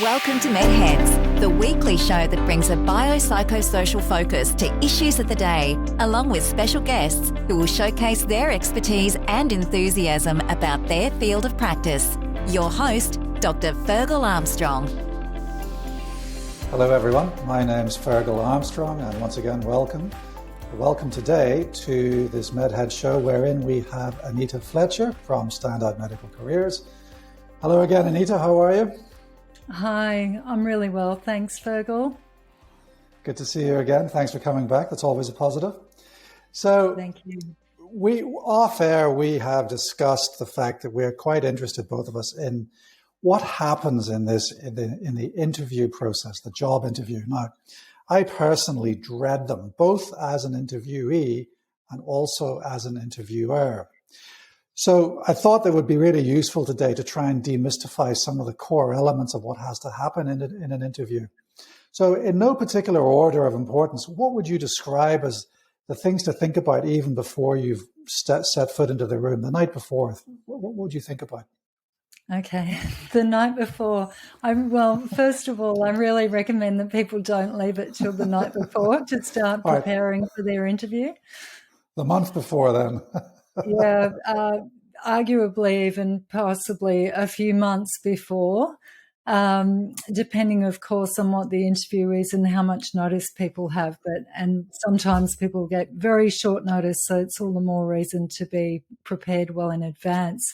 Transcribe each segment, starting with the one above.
Welcome to MedHeads, the weekly show that brings a biopsychosocial focus to issues of the day, along with special guests who will showcase their expertise and enthusiasm about their field of practice. Your host, Dr. Fergal Armstrong. Hello everyone, my name's Fergal Armstrong and once again welcome. Welcome today to this MedHead show wherein we have Anita Fletcher from Standout Medical Careers. Hello again Anita, how are you? Hi, I'm really well, thanks Fergal. Good to see you again, thanks for coming back, that's always a positive. So, thank you. Off air we have discussed the fact that we're quite interested, both of us, in what happens in the interview process, the job interview. Now, I personally dread them, both as an interviewee and also as an interviewer. So I thought that would be really useful today to try and demystify some of the core elements of what has to happen in an interview. So in no particular order of importance, what would you describe as the things to think about even before you've set foot into the room, the night before? What would you think about? Okay, the night before. First of all, I really recommend that people don't leave it till the night before to start preparing for their interview. The month before then. Yeah, arguably even possibly a few months before, depending, of course, on what the interview is and how much notice people have. And sometimes people get very short notice, so it's all the more reason to be prepared well in advance.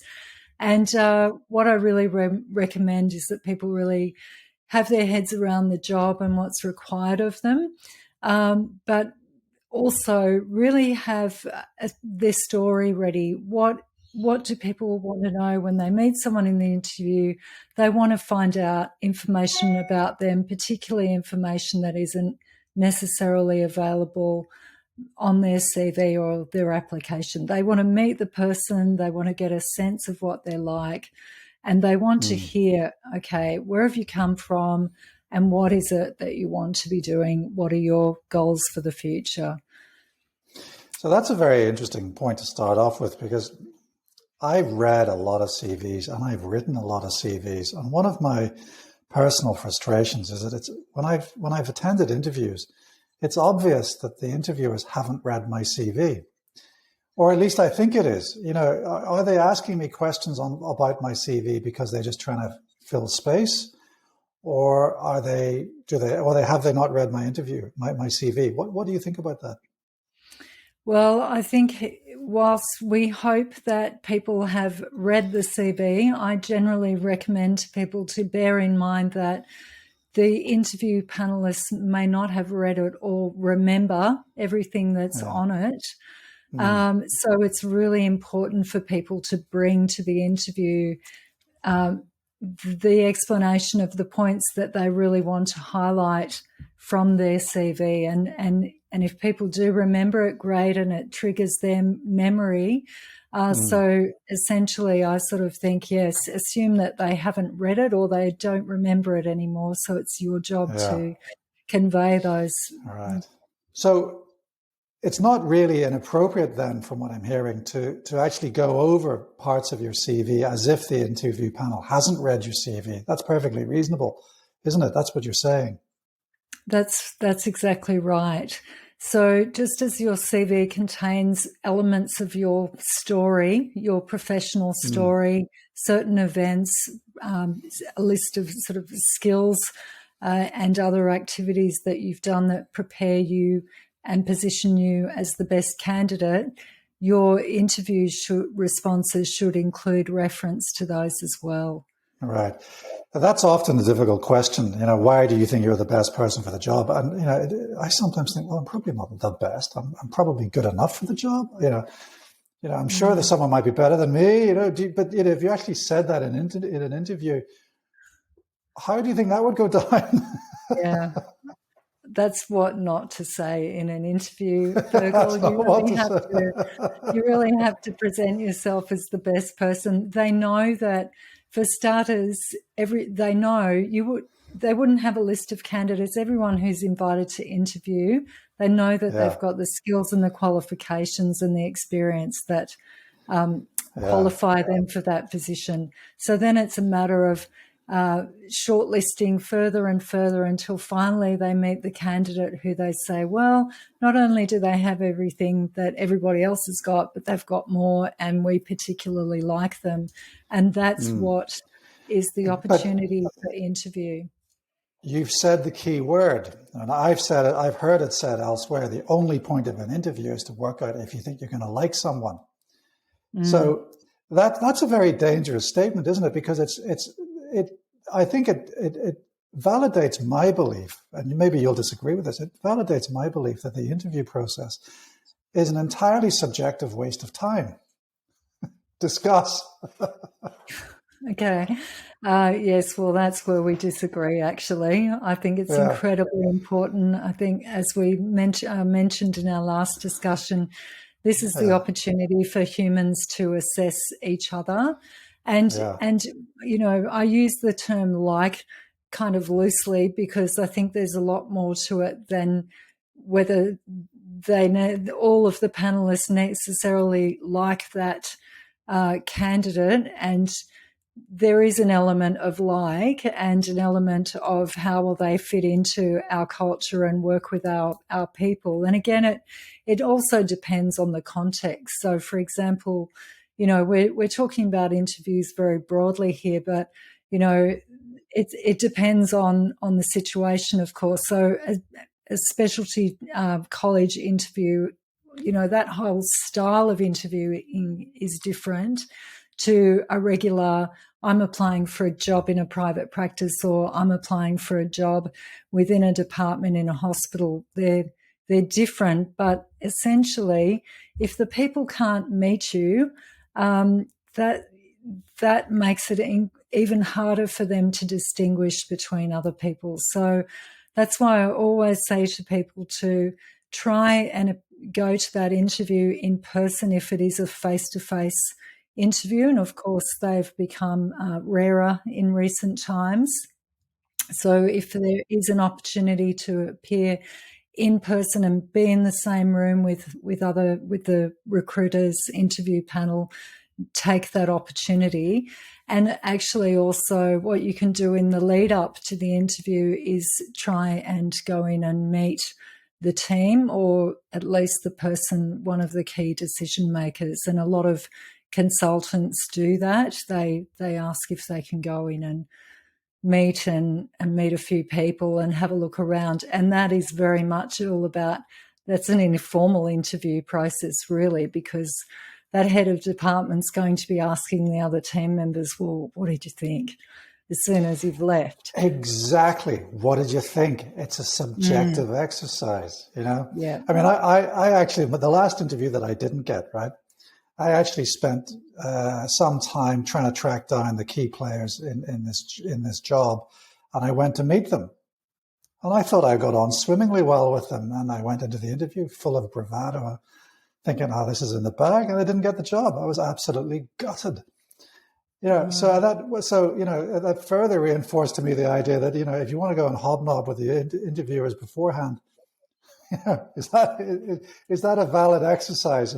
And what I really recommend is that people really have their heads around the job and what's required of them, but also really have their story ready. What do people want to know when they meet someone in the interview? They want to find out information about them, particularly information that isn't necessarily available on their CV or their application. They want to meet the person, they want to get a sense of what they're like, and they want to hear, okay, where have you come from and what is it that you want to be doing? What are your goals for the future? So that's a very interesting point to start off with, because I've read a lot of CVs and I've written a lot of CVs, and one of my personal frustrations is that it's when I've attended interviews, it's obvious that the interviewers haven't read my CV, or at least I think it is. You know, are they asking me questions about my CV because they're just trying to fill space, or have they not read my CV? What do you think about that? Well, I think whilst we hope that people have read the CV, I generally recommend to people to bear in mind that the interview panelists may not have read it or remember everything that's on it. So it's really important for people to bring to the interview the explanation of the points that they really want to highlight from their CV. And if people do remember it, great, and it triggers their memory. So essentially I sort of think, yes, assume that they haven't read it or they don't remember it anymore. So it's your job to convey those. All right. So it's not really inappropriate then, from what I'm hearing, to actually go over parts of your CV as if the interview panel hasn't read your CV. That's perfectly reasonable, isn't it? That's what you're saying. That's exactly right. So just as your CV contains elements of your story, your professional story, certain events, a list of sort of skills and other activities that you've done that prepare you and position you as the best candidate, your interview responses should include reference to those as well. Right. That's often a difficult question. You know, why do you think you're the best person for the job? And, you know, I sometimes think, well, I'm probably not the best. I'm probably good enough for the job. You know, I'm sure that someone might be better than me, but if you actually said that in an interview, how do you think that would go down? Yeah. That's what not to say in an interview, Fergal. You really have to present yourself as the best person. They know that, for starters, they wouldn't have a list of candidates. Everyone who's invited to interview, they know that they've got the skills and the qualifications and the experience that qualify them for that position. So then it's a matter of shortlisting further and further until finally they meet the candidate who they say, well, not only do they have everything that everybody else has got, but they've got more, and we particularly like them. And that's what is the opportunity for interview. You've said the key word, and I've said it, I've heard it said elsewhere, the only point of an interview is to work out if you think you're going to like someone. So that's a very dangerous statement, isn't it? Because I think it validates my belief, and maybe you'll disagree with this, it validates my belief that the interview process is an entirely subjective waste of time. Discuss. Okay. Yes, well, that's where we disagree, actually. I think it's incredibly important. I think, as we mentioned in our last discussion, this is the opportunity for humans to assess each other. And, I use the term like kind of loosely because I think there's a lot more to it than whether all of the panelists necessarily like that candidate. And there is an element of like and an element of how will they fit into our culture and work with our people. And again, it also depends on the context. So, for example, we're talking about interviews very broadly here, but, it depends on the situation, of course. So a specialty college interview, that whole style of interviewing is different to a regular, I'm applying for a job in a private practice or I'm applying for a job within a department in a hospital. They're different, but essentially, if the people can't meet you, that makes it even harder for them to distinguish between other people. So that's why I always say to people to try and go to that interview in person if it is a face-to-face interview. And of course, they've become rarer in recent times. So if there is an opportunity to appear in person and be in the same room with the recruiters interview panel, take that opportunity. And actually also what you can do in the lead up to the interview is try and go in and meet the team or at least the person, one of the key decision makers. And a lot of consultants do that. They ask if they can go in and meet a few people and have a look around. And that is very much all about, that's an informal interview process really, because that head of department's going to be asking the other team members, well, what did you think? As soon as you've left. Exactly. What did you think? It's a subjective exercise, Yeah. I mean, I actually, the last interview that I didn't get, right, I actually spent some time trying to track down the key players in this job, and I went to meet them. And I thought I got on swimmingly well with them, and I went into the interview full of bravado, thinking, oh, this is in the bag, and I didn't get the job. I was absolutely gutted. So that further reinforced to me the idea that, if you want to go and hobnob with the interviewers beforehand, is that a valid exercise?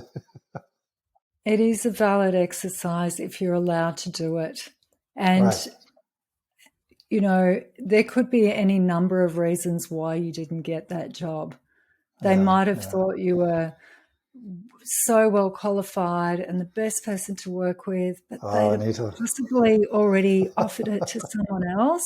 It is a valid exercise if you're allowed to do it. And, right. There could be any number of reasons why you didn't get that job. They might have thought you were so well qualified and the best person to work with, but they possibly already offered it to someone else.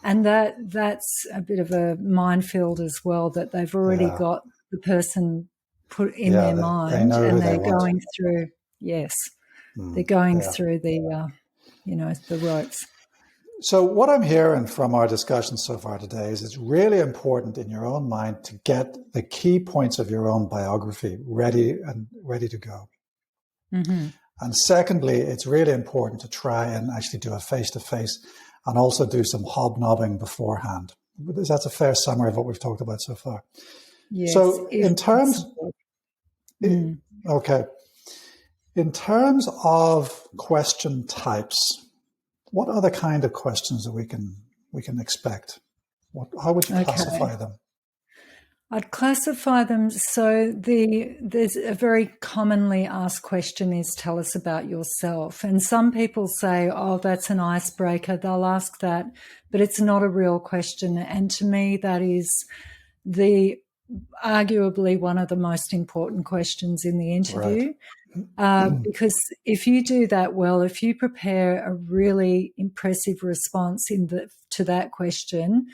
And that's a bit of a minefield as well, that they've already got the person put in their mind and they're going through, they're going through the, the ropes. So what I'm hearing from our discussion so far today is it's really important in your own mind to get the key points of your own biography ready to go. Mm-hmm. And secondly, it's really important to try and actually do a face-to-face and also do some hobnobbing beforehand. That's a fair summary of what we've talked about so far. Yes, so in terms of question types, what other kind of questions that we can expect? How would you classify them? I'd classify them. So there's a very commonly asked question is, tell us about yourself. And some people say, oh, that's an icebreaker. They'll ask that, but it's not a real question. And to me, that is arguably one of the most important questions in the interview. Right. Because if you do that well, if you prepare a really impressive response to that question,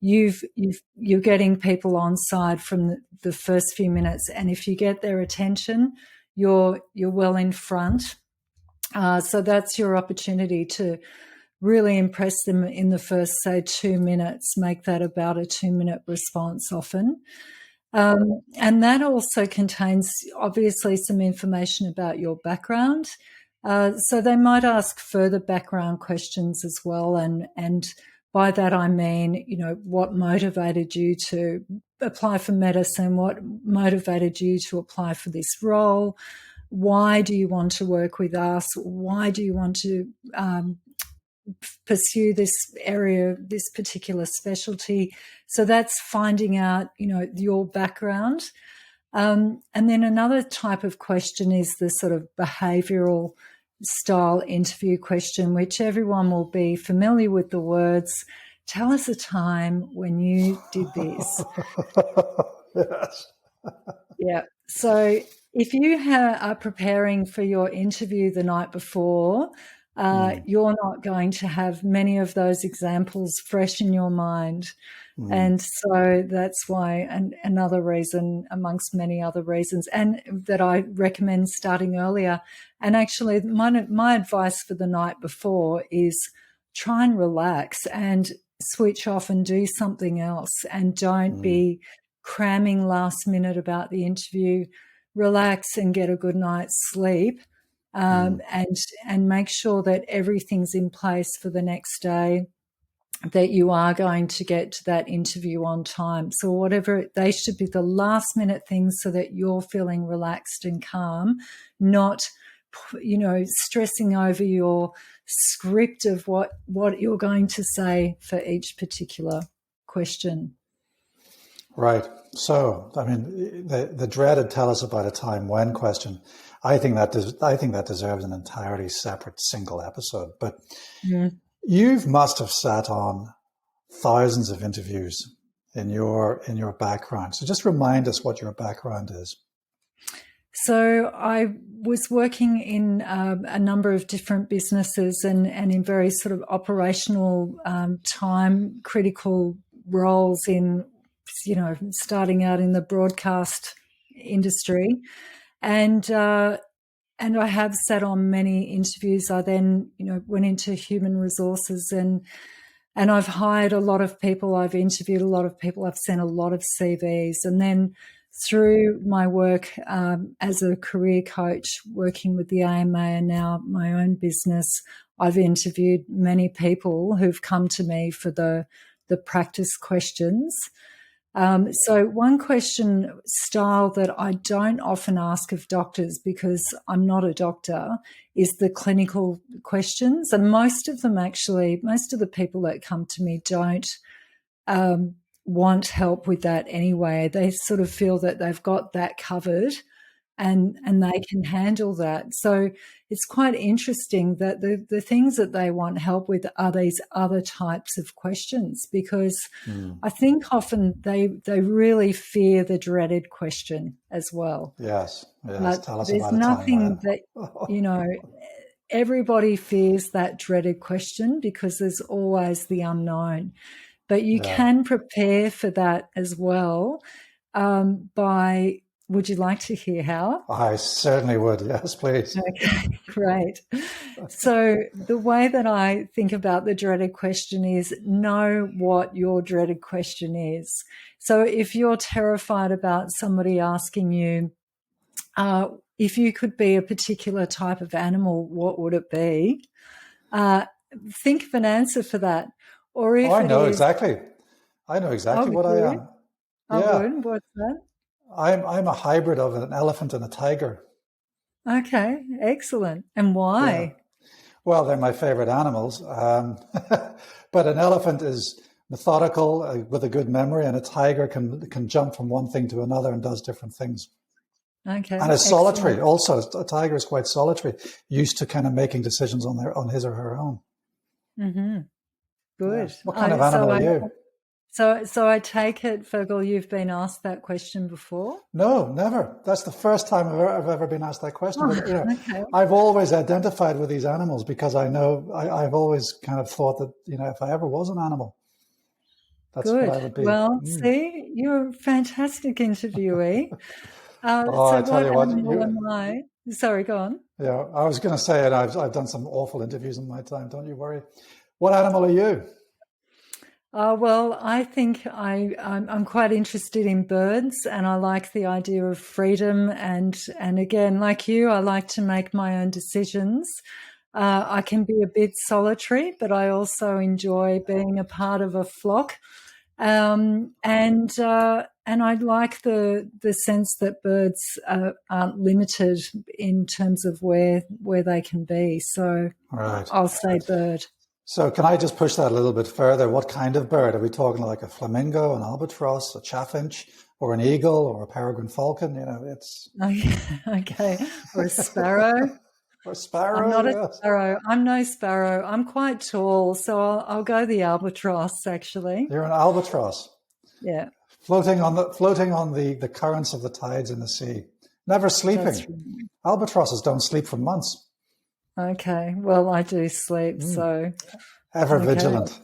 you're getting people on side from the first few minutes, and if you get their attention, you're well in front. So that's your opportunity to really impress them in the first, say, 2 minutes. Make that about a 2-minute response often. And that also contains, obviously, some information about your background. So they might ask further background questions as well. And by that I mean, what motivated you to apply for medicine? What motivated you to apply for this role? Why do you want to work with us? Why do you want to pursue this area, this particular specialty? So that's finding out, your background. And then another type of question is the sort of behavioural style interview question, which everyone will be familiar with the words, tell us a time when you did this. Yes. Yeah. So if you are preparing for your interview the night before, you're not going to have many of those examples fresh in your mind. And so that's why, and another reason amongst many other reasons, and that I recommend starting earlier. And actually my advice for the night before is try and relax and switch off and do something else, and don't be cramming last minute about the interview. Relax and get a good night's sleep. And make sure that everything's in place for the next day, that you are going to get to that interview on time. So whatever, they should be the last minute things so that you're feeling relaxed and calm, not, stressing over your script of what you're going to say for each particular question. Right. So, I mean, the dreaded tell us about a time when question, I think that deserves an entirely separate single episode. But you must have sat on thousands of interviews in your background. So just remind us what your background is. So I was working in a number of different businesses and in very sort of operational, time critical roles in, starting out in the broadcast industry. And I have sat on many interviews. I then, went into human resources and I've hired a lot of people. I've interviewed a lot of people. I've sent a lot of CVs. And then through my work as a career coach, working with the AMA and now my own business, I've interviewed many people who've come to me for the practice questions. So one question style that I don't often ask of doctors, because I'm not a doctor, is the clinical questions. And most of the people that come to me don't want help with that anyway. They sort of feel that they've got that covered and they can handle that. So it's quite interesting that the things that they want help with are these other types of questions, because I think often they really fear the dreaded question as well. Yes. Tell us there's about nothing that, everybody fears that dreaded question because there's always the unknown. But you can prepare for that as well by, would you like to hear how? I certainly would. Yes, please. Okay, great. So the way that I think about the dreaded question is know what your dreaded question is. So if you're terrified about somebody asking you, if you could be a particular type of animal, what would it be? Think of an answer for that. Or if I know exactly what I am. Good. What's that? I'm a hybrid of an elephant and a tiger. Okay, excellent. And why? Yeah. Well, they're my favorite animals. But an elephant is methodical, with a good memory, and a tiger can jump from one thing to another and does different things. Okay. And it's solitary. Also, a tiger is quite solitary, used to kind of making decisions on his or her own. Mm-hmm. Good. Yeah. What kind of animal are you? So I take it, Fergal, you've been asked that question before? No, never. That's the first time I've ever been asked that question. But Okay. I've always identified with these animals because I know I've always kind of thought that if I ever was an animal, that's Good. what I would be. Well, see, you're a fantastic interviewee. I tell you what, animal am I? Sorry, go on. Yeah, I was going to say it. I've done some awful interviews in my time. Don't you worry. What animal are you? Well, I think I'm quite interested in birds, and I like the idea of freedom. And again, like you, I like to make my own decisions. I can be a bit solitary, but I also enjoy being a part of a flock. And I like the sense that birds aren't limited in terms of where they can be. So Right. I'll say bird. So can I just push that a little bit further? What kind of bird? Are we talking like a flamingo, an albatross, a chaffinch, or an eagle, or a peregrine falcon? It's... Okay. Or a sparrow. Or a sparrow? I'm not a sparrow. I'm no sparrow. I'm quite tall, so I'll go the albatross, actually. You're an albatross. Yeah. Floating on the currents of the tides in the sea. Never sleeping. That's right. Albatrosses don't sleep for months. Okay. Well, I do sleep, so ever vigilant.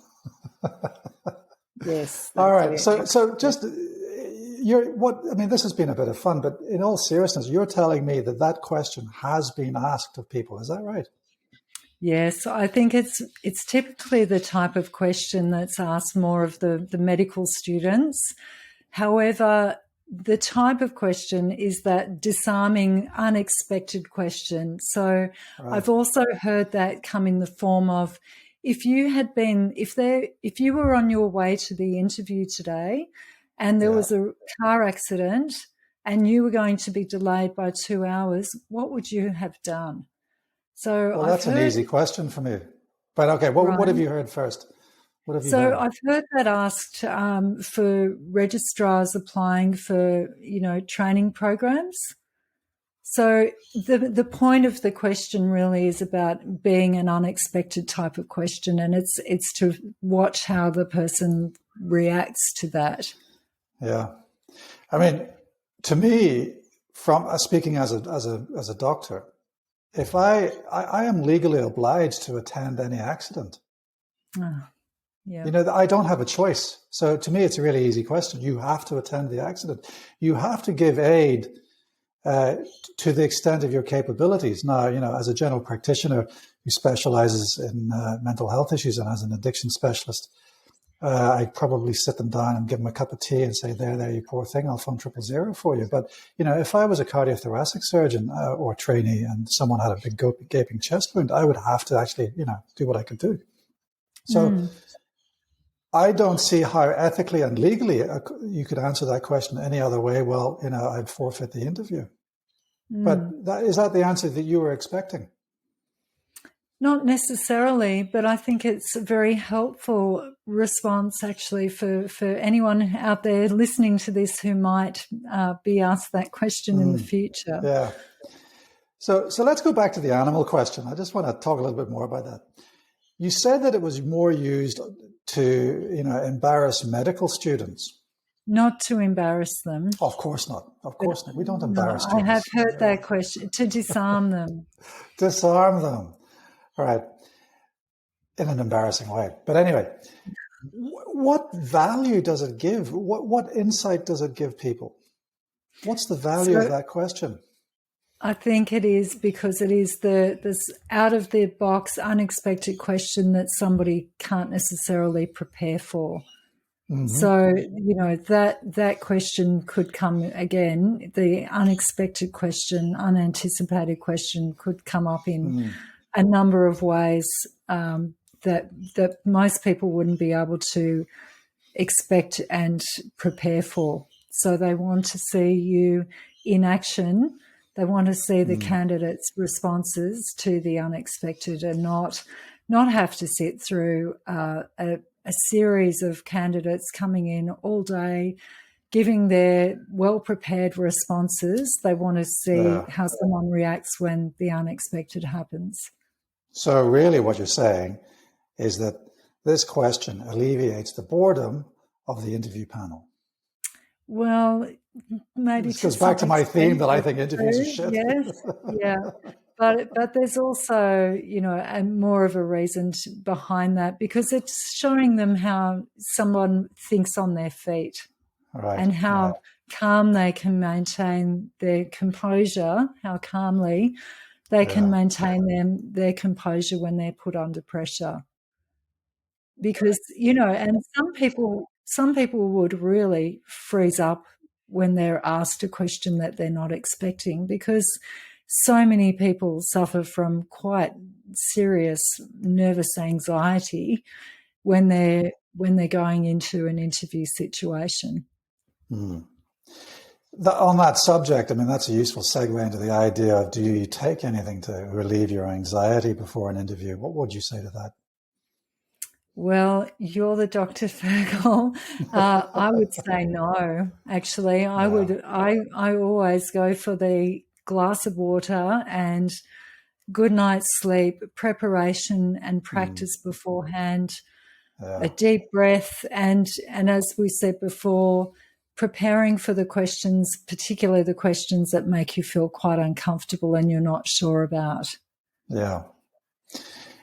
Yes. All right. So just this has been a bit of fun, but in all seriousness, you're telling me that question has been asked of people. Is that right? Yes, I think it's typically the type of question that's asked more of the medical students. However, the type of question is that disarming, unexpected question. So right. I've also heard that come in the form of if you were on your way to the interview today and there was a car accident and you were going to be delayed by 2 hours, what would you have done? So that's an easy question for me. But okay, what have you heard first? So I've heard that asked for registrars applying for, training programs. So the point of the question really is about being an unexpected type of question, and it's to watch how the person reacts to that. Yeah, I mean, to me, from speaking as a doctor, if I am legally obliged to attend any accident. Oh. Yeah. I don't have a choice. So to me, it's a really easy question. You have to attend the accident. You have to give aid to the extent of your capabilities. Now, as a general practitioner who specializes in mental health issues and as an addiction specialist, I probably sit them down and give them a cup of tea and say, there, you poor thing, I'll phone 000 for you. But, if I was a cardiothoracic surgeon or trainee and someone had a big gaping chest wound, I would have to actually, do what I could do. So I don't see how ethically and legally you could answer that question any other way. Well, I'd forfeit the interview. But is that the answer that you were expecting? Not necessarily, but I think it's a very helpful response actually for anyone out there listening to this who might be asked that question in the future. Yeah. So let's go back to the animal question. I just want to talk a little bit more about that. You said that it was more used to, embarrass medical students. Not to embarrass them. Of course not. Of course not. We don't embarrass students. I have heard that question. To disarm them. Disarm them. All right. In an embarrassing way. But anyway, what value does it give? What insight does it give people? What's the value of that question? I think it is because it is this out of the box, unexpected question that somebody can't necessarily prepare for. Mm-hmm. So, that question could come again. The unexpected question, unanticipated question could come up in a number of ways that most people wouldn't be able to expect and prepare for. So they want to see you in action. They want to see the candidate's responses to the unexpected and not have to sit through a a series of candidates coming in all day, giving their well-prepared responses. They want to see how someone reacts when the unexpected happens. So really what you're saying is that this question alleviates the boredom of the interview panel. Well, maybe this goes back to my theme that I think interviews are shit. Yes, yeah. But there's also, more of a reason behind that, because it's showing them how someone thinks on their feet. Right, and how calm they can maintain their composure, how calmly they can maintain their composure when they're put under pressure. Because, and some people would really freeze up when they're asked a question that they're not expecting, because so many people suffer from quite serious nervous anxiety when they're going into an interview situation. On that subject, I mean, that's a useful segue into the idea of, do you take anything to relieve your anxiety before an interview? What would you say to that? Well, you're the Dr. Fergal. I would say no, actually. I always go for the glass of water and good night's sleep, preparation and practice beforehand, a deep breath, and as we said before, preparing for the questions, particularly the questions that make you feel quite uncomfortable and you're not sure about.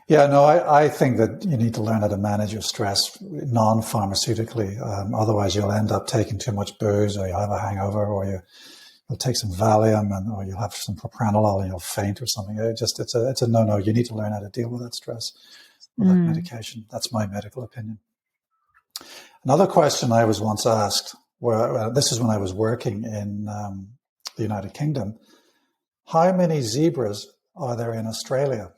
I think that you need to learn how to manage your stress non-pharmaceutically. Otherwise, you'll end up taking too much booze, or you'll have a hangover, or you'll take some Valium, or you'll have some propranolol and you'll faint or something. It's a no-no. You need to learn how to deal with that stress with that medication. That's my medical opinion. Another question I was once asked, this is when I was working in the United Kingdom: how many zebras are there in Australia?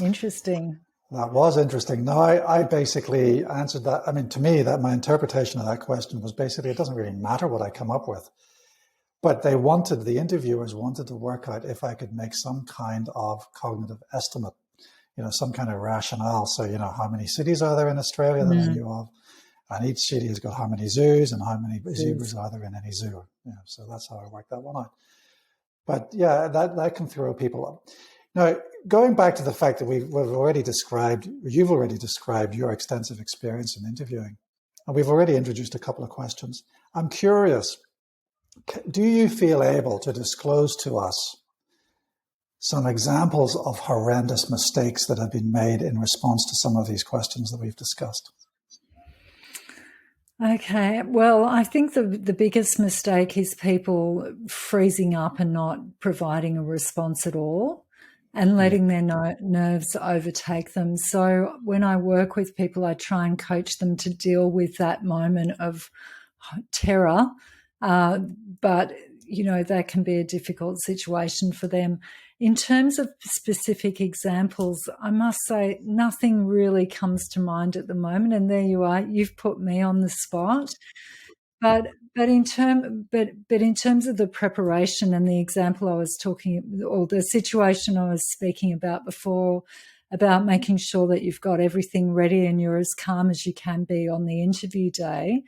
Interesting. That was interesting. No, I basically answered that. I mean, to me, that my interpretation of that question was basically, it doesn't really matter what I come up with. But the interviewers wanted to work out if I could make some kind of cognitive estimate, some kind of rationale. So, how many cities are there in Australia that I knew of? And each city has got how many zoos and how many zebras are there in any zoo. So that's how I worked that one out. But that can throw people up. Now, going back to the fact that you've already described your extensive experience in interviewing, and we've already introduced a couple of questions. I'm curious, do you feel able to disclose to us some examples of horrendous mistakes that have been made in response to some of these questions that we've discussed? Okay, well, I think the biggest mistake is people freezing up and not providing a response at all, and letting their nerves overtake them. So when I work with people, I try and coach them to deal with that moment of terror. But, that can be a difficult situation for them. In terms of specific examples, I must say nothing really comes to mind at the moment. And there you are, you've put me on the spot. But in terms of the preparation and the example I was talking, or the situation I was speaking about before, about making sure that you've got everything ready and you're as calm as you can be on the interview day,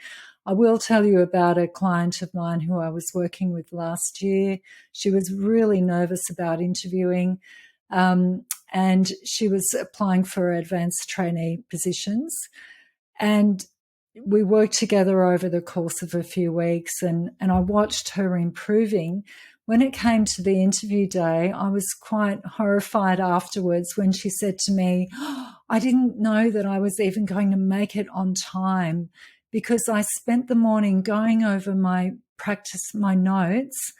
I will tell you about a client of mine who I was working with last year. She was really nervous about interviewing, and she was applying for advanced trainee positions. And we worked together over the course of a few weeks, and I watched her improving. When it came to the interview day, I was quite horrified afterwards when she said to me, I didn't know that I was even going to make it on time, because I spent the morning going over my notes,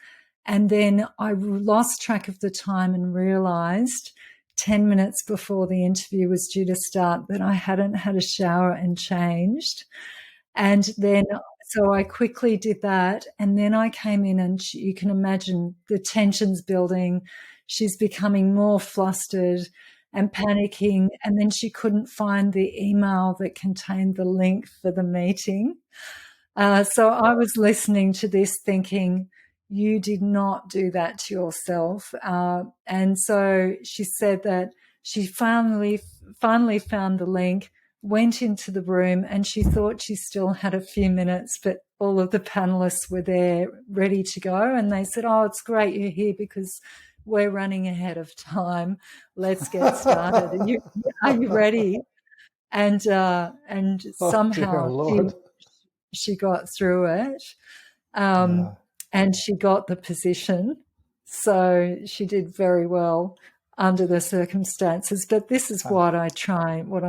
and then I lost track of the time and realised 10 minutes before the interview was due to start that I hadn't had a shower and changed. And then, so I quickly did that. And then I came in, and you can imagine the tension's building. She's becoming more flustered and panicking. And then she couldn't find the email that contained the link for the meeting. So I was listening to this thinking, you did not do that to yourself. And so she said that she finally found the link, went into the room, and she thought she still had a few minutes, but all of the panelists were there ready to go. And they said, "Oh, it's great you're here because we're running ahead of time. Let's get started. Are you ready?" And somehow she got through it. And she got the position. So she did very well under the circumstances. But this is what I'm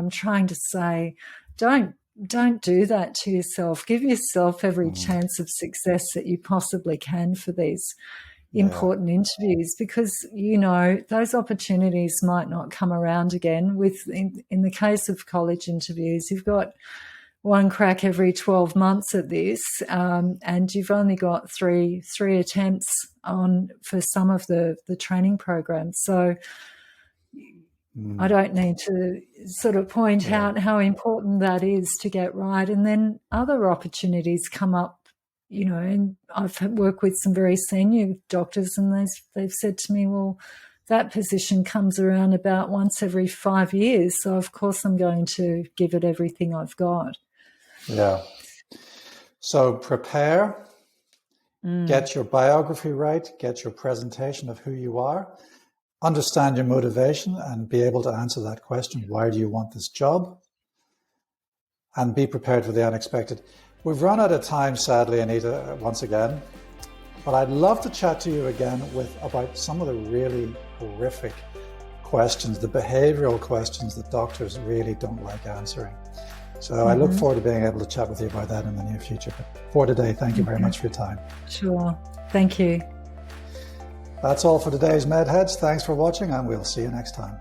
trying to say. Don't do that to yourself. Give yourself every chance of success that you possibly can for these important interviews, because, you know, those opportunities might not come around again. In the case of college interviews, you've got one crack every 12 months at this, and you've only got three attempts for some of the training programs. So I don't need to sort of point out how important that is to get right. And then other opportunities come up, you know, and I've worked with some very senior doctors, and they've said to me, well, that position comes around about once every 5 years. So, of course, I'm going to give it everything I've got. Yeah. So prepare, get your biography right, get your presentation of who you are, understand your motivation, and be able to answer that question, why do you want this job? And be prepared for the unexpected. We've run out of time, sadly, Anita, once again, but I'd love to chat to you again about some of the really horrific questions, the behavioral questions that doctors really don't like answering. So I look forward to being able to chat with you about that in the near future. But for today, thank you very much for your time. Sure. Thank you. That's all for today's MedHeads. Thanks for watching, and we'll see you next time.